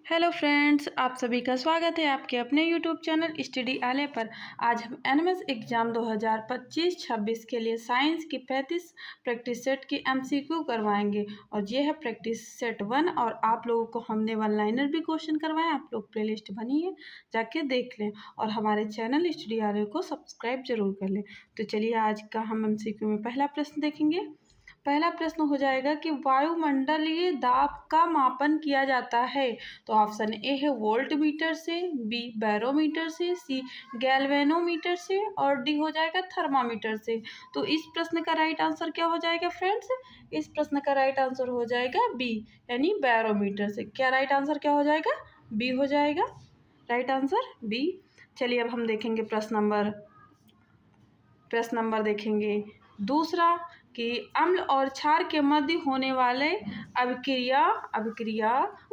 Hello friends, आप सभी का स्वागत है आपके अपने यूट्यूब चैनल स्टडी आले पर। आज हम एनएमएस एग्ज़ाम 2025-26 के लिए साइंस की 35 प्रैक्टिस सेट की एमसीक्यू करवाएंगे और ये है प्रैक्टिस सेट 1। और आप लोगों को हमने वन लाइनर भी क्वेश्चन करवाए, आप लोग प्लेलिस्ट बनी है, जाके देख लें और हमारे चैनल स्टडी आले को सब्सक्राइब जरूर कर लें। तो चलिए आज का हम एमसीक्यू में पहला प्रश्न देखेंगे। पहला प्रश्न हो जाएगा कि वायुमंडलीय दाब का मापन किया जाता है। तो ऑप्शन ए है वोल्ट मीटर से, बी बैरोमीटर से, सी गैल्वेनोमीटर से और डी हो जाएगा थर्मामीटर से। तो इस प्रश्न का राइट आंसर क्या हो जाएगा फ्रेंड्स? इस प्रश्न का राइट आंसर हो जाएगा बी, यानी बैरोमीटर से। क्या राइट आंसर क्या हो जाएगा? बी हो जाएगा राइट आंसर बी। चलिए अब हम देखेंगे प्रश्न नंबर देखेंगे दूसरा कि अम्ल और क्षार के मध्य होने वाले अभिक्रिया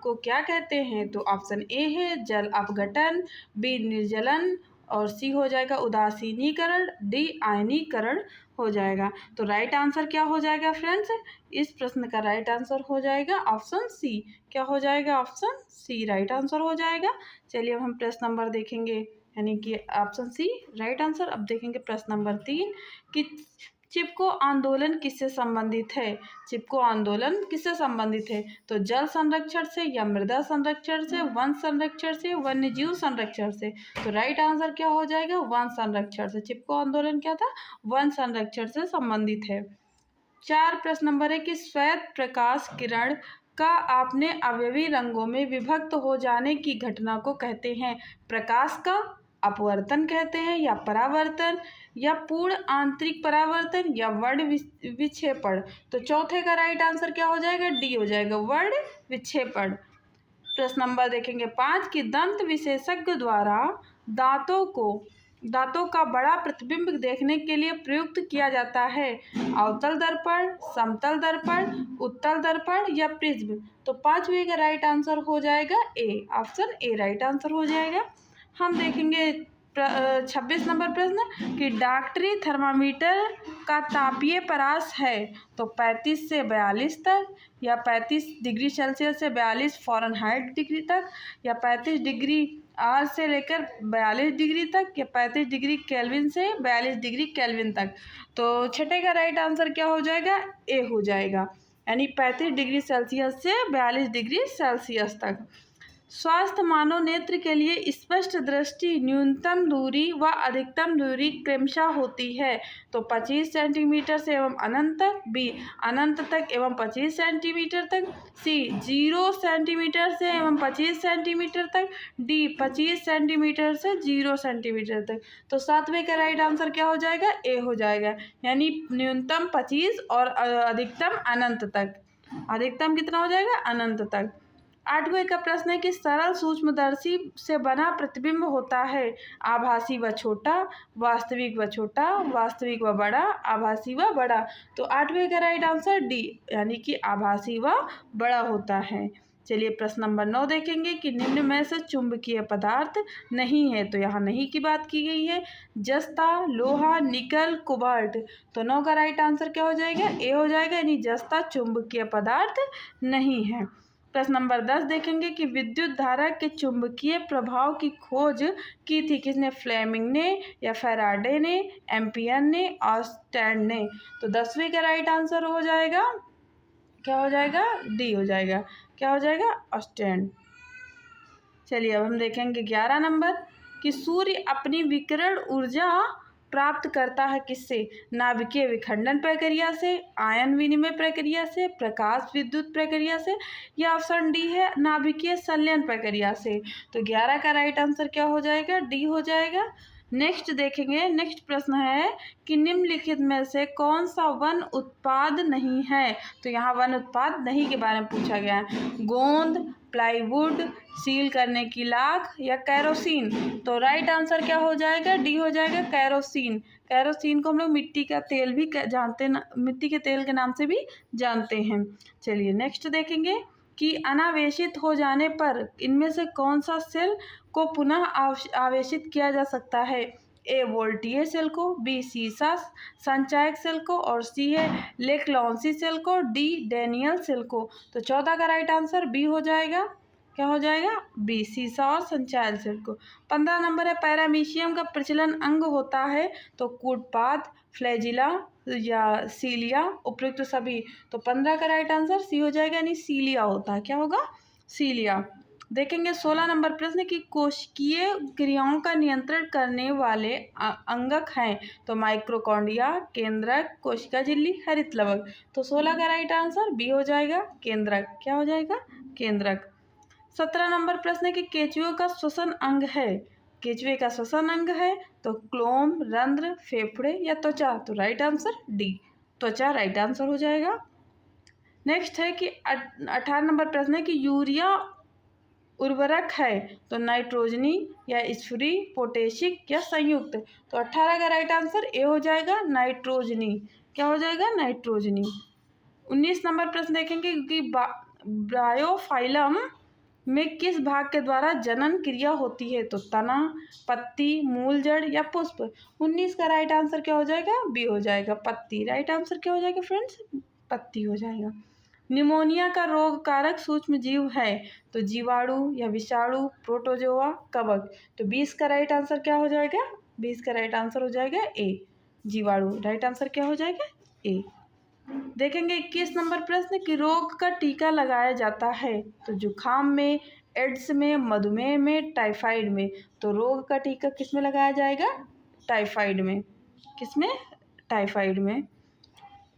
को क्या कहते हैं? तो ऑप्शन ए है जल अपघटन, बी निर्जलन और सी हो जाएगा उदासीनीकरण, डी आयनीकरण हो जाएगा। तो राइट आंसर क्या हो जाएगा फ्रेंड्स? इस प्रश्न का राइट आंसर हो जाएगा ऑप्शन सी। क्या हो जाएगा? ऑप्शन सी राइट आंसर हो जाएगा। चलिए अब हम प्रश्न नंबर देखेंगे, यानी कि ऑप्शन सी राइट आंसर। अब देखेंगे प्रश्न नंबर 3 कि चिपको आंदोलन किससे संबंधित है? चिपको आंदोलन किससे संबंधित है? तो जल संरक्षण से या मृदा संरक्षण से, वन संरक्षण से, वन्यजीव संरक्षण से। तो राइट आंसर क्या हो जाएगा? वन संरक्षण से। चिपको आंदोलन क्या था? वन संरक्षण से संबंधित है। 4 प्रश्न नंबर है कि श्वेत प्रकाश किरण का आपने अवयवी रंगों में विभक्त हो जाने की घटना को कहते हैं? प्रकाश का अपवर्तन कहते हैं या परावर्तन या पूर्ण आंतरिक परावर्तन या वर्ण विक्षेपण। तो चौथे का राइट आंसर क्या हो जाएगा? डी हो जाएगा वर्ण विक्षेपण। प्रश्न नंबर देखेंगे 5 कि दंत विशेषज्ञ द्वारा दांतों का बड़ा प्रतिबिंब देखने के लिए प्रयुक्त किया जाता है? अवतल दर्पण, समतल दर्पण, उत्तल दर्पण या प्रिज्म। तो पांचवे का राइट आंसर हो जाएगा ए, ऑप्शन ए राइट आंसर हो जाएगा। हम देखेंगे 26 नंबर प्रश्न कि डॉक्टरी थर्मामीटर का तापीय परास है तो 35 से 42 तक या 35 डिग्री सेल्सियस से 42 फ़ारेनहाइट डिग्री तक या 35 डिग्री आर से लेकर 42 डिग्री तक या 35 डिग्री केल्विन से 42 डिग्री केल्विन तक। तो छठे का राइट आंसर क्या हो जाएगा? ए हो जाएगा, यानी 35 डिग्री सेल्सियस से 42 डिग्री सेल्सियस तक। स्वास्थ्य मानव नेत्र के लिए स्पष्ट दृष्टि न्यूनतम दूरी व अधिकतम दूरी क्रमशः होती है? तो 25 सेंटीमीटर से एवं अनंत तक, बी अनंत तक एवं 25 सेंटीमीटर तक, सी 0 सेंटीमीटर से एवं 25 सेंटीमीटर तक, डी 25 सेंटीमीटर से 0 सेंटीमीटर तक। तो सातवें का राइट आंसर क्या हो जाएगा? ए हो जाएगा, यानी न्यूनतम 25 और अधिकतम अनंत तक। अधिकतम कितना हो जाएगा? अनंत तक। 8वें का प्रश्न है कि सरल सूक्ष्मदर्शी से बना प्रतिबिंब होता है आभासी व छोटा, वास्तविक व छोटा, वास्तविक व बड़ा, आभासी व बड़ा। तो 8वें का राइट आंसर डी, यानी कि आभासी व बड़ा होता है। चलिए प्रश्न नंबर 9 देखेंगे कि निम्न में से चुंबकीय पदार्थ नहीं है। तो यहाँ नहीं की बात की गई है। जस्ता, लोहा, निकल, कोबाल्ट। तो 9 का राइट आंसर क्या हो जाएगा? ए हो जाएगा, यानी जस्ता चुंबकीय पदार्थ नहीं है। प्रश्न नंबर 10 देखेंगे कि विद्युत धारा के चुंबकीय प्रभाव की खोज की थी किसने? फ्लेमिंग ने या फैराडे ने, एम्पियर ने, ऑस्टेन ने। तो 10वें का राइट आंसर हो जाएगा, क्या हो जाएगा? डी हो जाएगा। क्या हो जाएगा? ऑस्टेन। चलिए अब हम देखेंगे 11 नंबर कि सूर्य अपनी विकिरण ऊर्जा प्राप्त करता है किससे? नाभिकीय विखंडन प्रक्रिया से, आयन विनिमय प्रक्रिया से, प्रकाश विद्युत प्रक्रिया से या ऑप्शन डी है नाभिकीय संलयन प्रक्रिया से। तो 11 का राइट आंसर क्या हो जाएगा? डी हो जाएगा। नेक्स्ट देखेंगे, नेक्स्ट प्रश्न है कि निम्नलिखित में से कौन सा वन उत्पाद नहीं है? तो यहाँ वन उत्पाद नहीं के बारे में पूछा गया है। गोंद, प्लाईवुड, सील करने की लाख या कैरोसिन। तो राइट आंसर क्या हो जाएगा? डी हो जाएगा, कैरोसिन। कैरोसिन को हम लोग मिट्टी का तेल भी जानते हैं, मिट्टी के तेल के नाम से भी जानते हैं। चलिए नेक्स्ट देखेंगे कि अनावेशित हो जाने पर इनमें से कौन सा सेल को पुनः आवेशित किया जा सकता है? ए वोल्टियर सेल को, बी सीसा संचायक सेल को और सी है लेक्लॉन्सी सेल को, डी डेनियल सेल को। तो 14 का राइट आंसर बी हो जाएगा। क्या हो जाएगा बी, सीसा और संचायल सिल्क। 15 नंबर है पैरामीशियम का प्रचलन अंग होता है तो कूटपाद, फ्लैजिला या सीलिया, उपयुक्त सभी। तो 15 का राइट आंसर सी हो जाएगा, यानी सीलिया होता है। क्या होगा सीलिया। देखेंगे 16 नंबर प्रश्न की कोशिकीय क्रियाओं का नियंत्रण करने वाले अंगक हैं तो माइक्रोकॉन्ड्रिया, केंद्रक, कोशिका झिल्ली, हरित लवक। तो 16 का राइट आंसर बी हो जाएगा केंद्रक। क्या हो जाएगा केंद्रक। 17 नंबर प्रश्न है कि केंचुए का श्वसन अंग है, केंचुए का श्वसन अंग है तो क्लोम, रंध्र, फेफड़े या त्वचा। तो राइट आंसर डी, त्वचा राइट आंसर हो जाएगा। नेक्स्ट है कि 18 नंबर प्रश्न है कि यूरिया उर्वरक है तो नाइट्रोजनी या स्फुरी, पोटेशिक या संयुक्त। तो 18 का राइट आंसर ए हो जाएगा नाइट्रोजनी। क्या हो जाएगा नाइट्रोजनी। 19 नंबर प्रश्न देखेंगे कि ब्रायोफाइलम में किस भाग के द्वारा जनन क्रिया होती है तो तना, पत्ती, मूल, जड़ या पुष्प। 19 का राइट आंसर क्या हो जाएगा बी हो जाएगा पत्ती। राइट आंसर क्या हो जाएगा फ्रेंड्स पत्ती हो जाएगा। निमोनिया का रोग कारक सूक्ष्म जीव है तो जीवाणु या विषाणु, प्रोटोजोआ, कवक। तो 20 का राइट आंसर क्या हो जाएगा 20 का राइट आंसर हो जाएगा ए, जीवाणु। राइट आंसर क्या हो जाएगा ए। देखेंगे 21 नंबर प्रश्न कि रोग का टीका लगाया जाता है तो जुखाम में, एड्स में, मधुमेह में, टाइफाइड में। तो रोग का टीका किस में लगाया जाएगा टाइफाइड में। किसमें टाइफाइड में।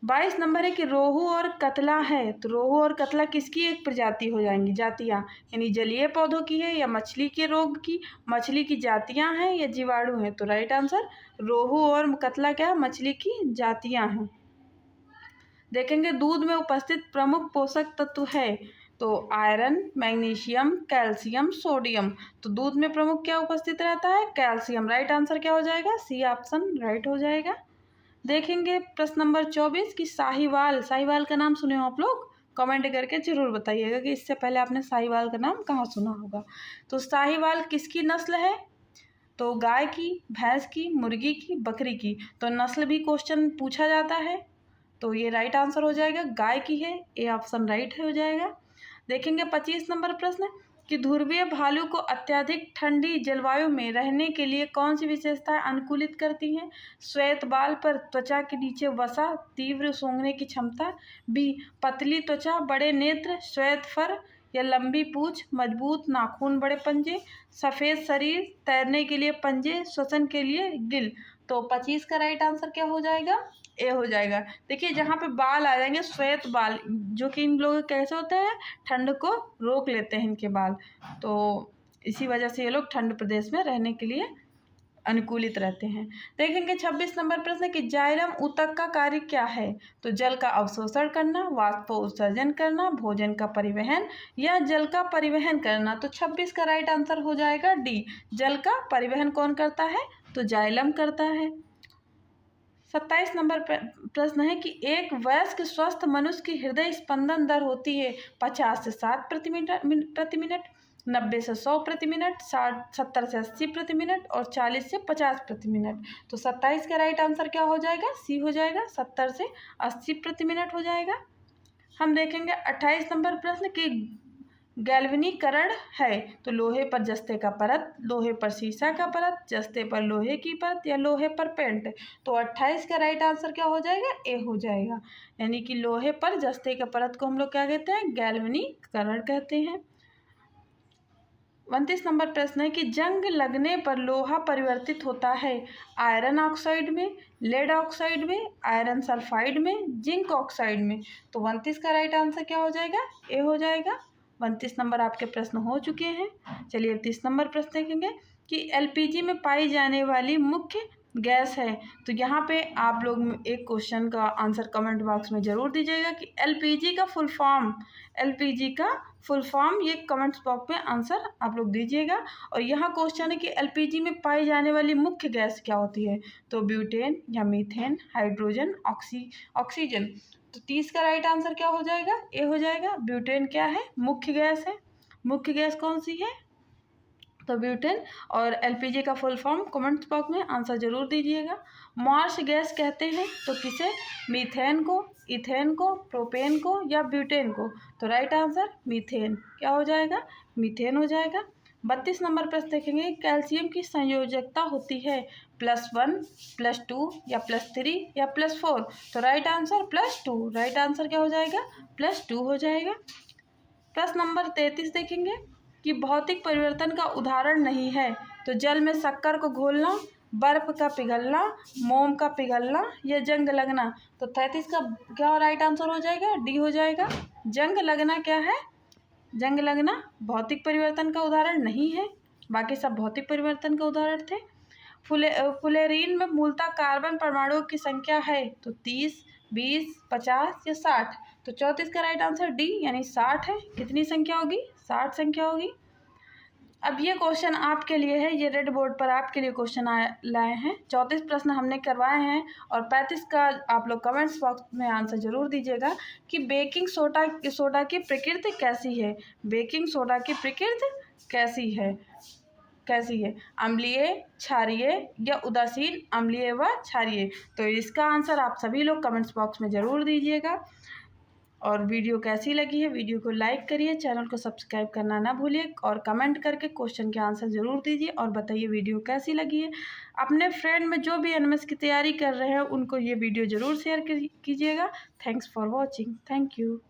22 नंबर है कि रोहू और कतला है तो रोहू और कतला किसकी एक प्रजाति हो जाएंगी जातियाँ, यानी जलीय पौधों की है या मछली के रोग की, मछली की जातियाँ हैं या जीवाणु हैं। तो राइट आंसर रोहू और कतला क्या मछली की जातियाँ हैं। देखेंगे दूध में उपस्थित प्रमुख पोषक तत्व है तो आयरन, मैग्नीशियम, कैल्शियम, सोडियम। तो दूध में प्रमुख क्या उपस्थित रहता है कैल्शियम। राइट आंसर क्या हो जाएगा सी ऑप्शन राइट हो जाएगा। देखेंगे प्रश्न नंबर 24 की साहिवाल, साहिवाल का नाम सुने हो आप लोग, कमेंट करके जरूर बताइएगा कि इससे पहले आपने साहिवाल का नाम कहाँ सुना होगा। तो साहिवाल किसकी नस्ल है तो गाय की, भैंस की, मुर्गी की, बकरी की। तो नस्ल भी क्वेश्चन पूछा जाता है तो ये राइट आंसर हो जाएगा गाय की है, ए ऑप्शन राइट हो जाएगा। देखेंगे 25 नंबर प्रश्न कि ध्रुवीय भालू को अत्यधिक ठंडी जलवायु में रहने के लिए कौन सी विशेषताएं अनुकूलित करती हैं। श्वेत बाल पर त्वचा के नीचे वसा, तीव्र सूंघने की क्षमता, बी पतली त्वचा, बड़े नेत्र, श्वेत फर या लंबी पूंछ, मजबूत नाखून, बड़े पंजे, सफ़ेद शरीर, तैरने के लिए पंजे, श्वसन के लिए गिल। तो 25 का राइट आंसर क्या हो जाएगा ए हो जाएगा। देखिए जहाँ पे बाल आ जाएंगे श्वेत बाल, जो कि इन लोग कैसे होते हैं ठंड को रोक लेते हैं इनके बाल, तो इसी वजह से ये लोग ठंड प्रदेश में रहने के लिए अनुकूलित रहते हैं। देखेंगे 26 नंबर प्रश्न कि जाइलम ऊतक का कार्य क्या है तो जल का अवशोषण करना, वाष्प उत्सर्जन करना, भोजन का परिवहन या जल का परिवहन करना। तो 26 का राइट आंसर हो जाएगा डी, जल का परिवहन कौन करता है तो जाइलम करता है। 27 नंबर प्रश्न है कि एक वयस्क स्वस्थ मनुष्य की हृदय स्पंदन दर होती है 50 से 60 प्रति मिनट, 90 से 100 प्रति मिनट, 70 से 80 प्रति मिनट और 40 से 50 प्रति मिनट। तो 27 का राइट आंसर क्या हो जाएगा सी हो जाएगा, 70 से 80 प्रति मिनट हो जाएगा। हम देखेंगे 28 नंबर प्रश्न की गैल्वेनीकरण है तो लोहे पर जस्ते का परत, लोहे पर शीशा का परत, जस्ते पर लोहे की परत या लोहे पर पेंट। तो 28 का राइट आंसर क्या हो जाएगा ए हो जाएगा, यानी कि लोहे पर जस्ते का परत को हम लोग क्या कहते हैं गैल्वेनीकरण कहते हैं। 29 नंबर प्रश्न है कि जंग लगने पर लोहा परिवर्तित होता है आयरन ऑक्साइड में, लेड ऑक्साइड में, आयरन सल्फाइड में, जिंक ऑक्साइड में। तो 29 का राइट आंसर क्या हो जाएगा ए हो जाएगा। 29 नंबर आपके प्रश्न हो चुके हैं। चलिए 30 नंबर प्रश्न देखेंगे कि एलपीजी में पाई जाने वाली मुख्य गैस है तो यहाँ पे आप लोग एक क्वेश्चन का आंसर कमेंट बॉक्स में ज़रूर दीजिएगा कि एलपीजी का फुल फॉर्म ये कमेंट्स बॉक्स में आंसर आप लोग दीजिएगा। और यहाँ क्वेश्चन है कि एलपीजी में पाई जाने वाली मुख्य गैस क्या होती है तो ब्यूटेन या मीथेन, हाइड्रोजन, ऑक्सीजन। तो 30 का राइट आंसर क्या हो जाएगा ए हो जाएगा, ब्यूटेन क्या है मुख्य गैस है। मुख्य गैस कौन सी है तो ब्यूटेन। और एलपीजी का फुल फॉर्म कमेंट बॉक्स में आंसर जरूर दीजिएगा। मार्श गैस कहते हैं तो किसे? मीथेन को, इथेन को, प्रोपेन को या ब्यूटेन को? तो राइट आंसर मीथेन। क्या हो जाएगा? मीथेन हो जाएगा। 32 नंबर प्रश्न देखेंगे, कैल्शियम की संयोजकता होती है +1, +2 या +3 या +4? तो राइट आंसर +2। राइट आंसर क्या हो जाएगा? +2 हो जाएगा। प्रश्न नंबर 33 देखेंगे कि भौतिक परिवर्तन का उदाहरण नहीं है तो जल में शक्कर को घोलना, बर्फ का पिघलना, मोम का पिघलना या जंग लगना? तो 33 का क्या राइट आंसर हो जाएगा? डी हो जाएगा। जंग लगना क्या है? जंग लगना भौतिक परिवर्तन का उदाहरण नहीं है, बाकी सब भौतिक परिवर्तन का उदाहरण थे। फुलेरीन में मूलतः कार्बन परमाणुओं की संख्या है तो 30, 20, 50 या 60? तो 34 का राइट आंसर डी यानी 60 है। कितनी संख्या होगी? 60 संख्या होगी। अब ये क्वेश्चन आपके लिए है, ये रेड बोर्ड पर आपके लिए क्वेश्चन लाए हैं। 34 प्रश्न हमने करवाए हैं और 35 का आप लोग कमेंट्स बॉक्स में आंसर जरूर दीजिएगा कि बेकिंग सोडा की प्रकृति कैसी है? बेकिंग सोडा की प्रकृति कैसी है? अम्लीय, क्षारीय या उदासीन? अम्लीय व क्षारीय। तो इसका आंसर आप सभी लोग कमेंट्स बॉक्स में ज़रूर दीजिएगा। और वीडियो कैसी लगी है, वीडियो को लाइक करिए, चैनल को सब्सक्राइब करना ना भूलिए और कमेंट करके क्वेश्चन के आंसर ज़रूर दीजिए और बताइए वीडियो कैसी लगी है। अपने फ्रेंड में जो भी एनएमएस की तैयारी कर रहे हैं उनको ये वीडियो ज़रूर शेयर कीजिएगा। Thanks for watching. Thank you.